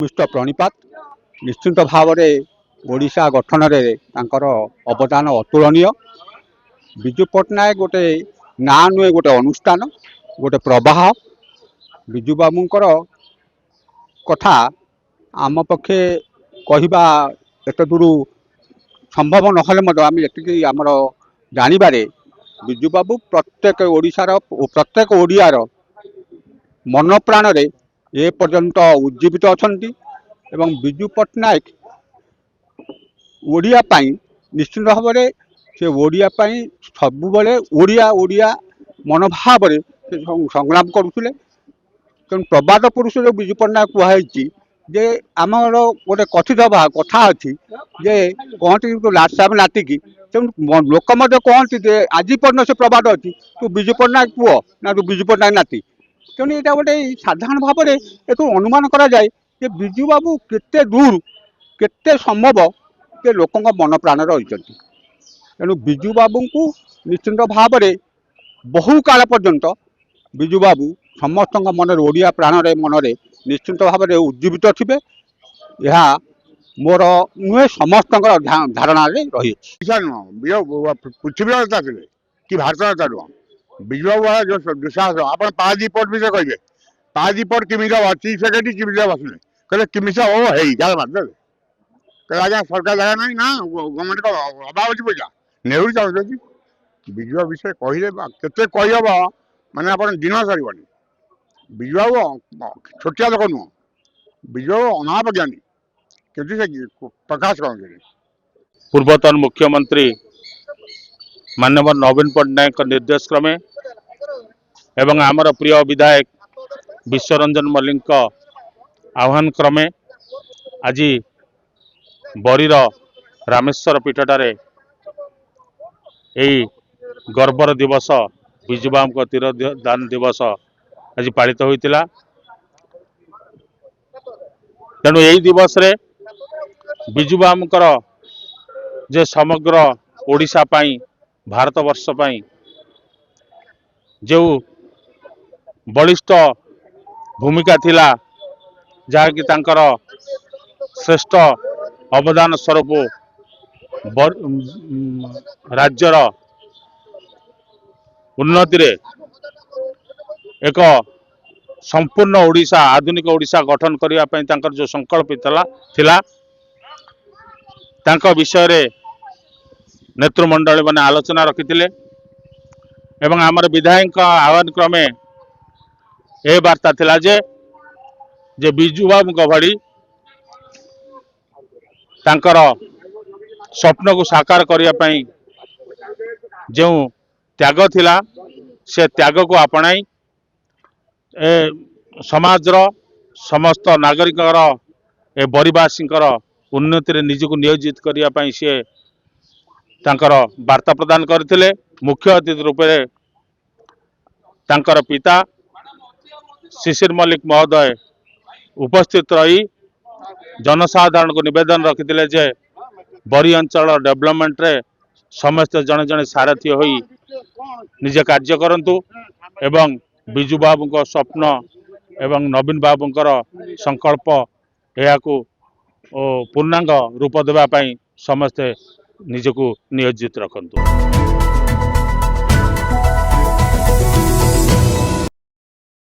उत्कृष्ट प्रणिपात निश्चित भाव ओडिशा गठन में अवदान अतुलनीय। विजु पट्टनायक गोटे ना नुहे गोटे अनुष्ठान गोटे प्रवाह। विजु बाबूंकर कथा आम पक्षे कहवा एत दूर संभव नहले आम ये आमर जानवे विजु बाबू प्रत्येक ओडिशार प्रत्येक ओडियार मन प्राण रे ए पर्यंत उज्जीवित अछंती। एवं विजु पट्टनायक ओडिया पाई निश्चित भाव से ओडिया पाई सबुबले ओडिया ओडिया मनोभाव संग्राम करुले। तेणु प्रबाद पुरुष जो विजु पट्टनायक कहुई जे आमर गोटे कथित कथा अच्छी जे कहती तो लाट साहेब नातिकी। तेणु लोक कहते आज पर्यटन से प्रबाद अच्छी तू विजु पट्टनायक पुओ ना तू विजु पट्टनायक नाती। तेणु यहाँ गोटे साधारण भाव में एक अनुमान करा जाए कि विजु बाबू केते दूर केते संभव के लोक मन प्राण रही। तेणु विजु बाबू को निश्चित भाव में बहु काल पर्यंत विजु बाबू समस्त मन ओडिया प्राण मन निश्चित भाव में उज्जीवित थे। यह मोर नुहे समस्त धारणा रही पृथ्वी कि भारत नेता नुह विजु बाबू जो दुस्साहस आप पारादीप पोर्ट विषय कहे पारादीप पोर्ट किमी चीफ सेक्रेटरी किमी बसले कहले किमी ओ है क्या मारदेवे कहे आज सरकार जगह ना ना गवर्नमेंट का अभाव अच्छी पैसा नेहरू चाहते विजु विषय कहले कहीहब मैंने आप दिन सर विजु बाबू छोटिया लोक नुह विजु बाबू अनाप ज्ञानी किंतु प्रकाश करते पूर्वतन मुख्यमंत्री माननीय नवीन पट्टनायक निर्देश क्रमे एवं आमर प्रिय विधायक विश्वरंजन मल्लिक आह्वान क्रमे आज बरीर रामेश्वर पीठटारे यही गर्वर दिवस विजु बाबू तीरदान दिवस आज पालित होइतिला। तेणु यही दिवस रे विजु बाबूंकर जे समग्र ओडिशा पाई भारत वर्ष पाई जो बलिष्ठ भूमिका थिला जहाँ कि तांकर श्रेष्ठ अवदान स्वरूप राज्यर उन्नति रे एक संपूर्ण ओडिशा आधुनिक ओडिशा गठन करिया पई तांकर जो संकल्प थिला तांका विषय रे नेतृमंडली माने आलोचना रखिथिले एवं आमर विधायक आह्वान क्रमे ए वार्ता थिला जे विजु बाबू भली तांकर स्वप्न को साकार करिया पई जो त्याग थिला से त्याग को आपणाई समाज समस्त नागरिक ए बरीवासी उन्नति रे निजको नियोजित करिया पई से तांकर वार्ता प्रदान करथिले। मुख्य अतिथि रूप में तांकर पिता शिशिर मल्लिक महोदय उपस्थित रही जनसाधारण को निवेदन रखिथिले जे बरी अंचल डेवलपमेंट रे समस्त जने जने सारथी होई निजे कार्य करंतु एवं विजु बाबू को स्वप्न एवं नवीन बाबूंकर संकल्प यहाकू पूर्णांग रूप देवा पई समस्ते निजको नियोजित रखंतु।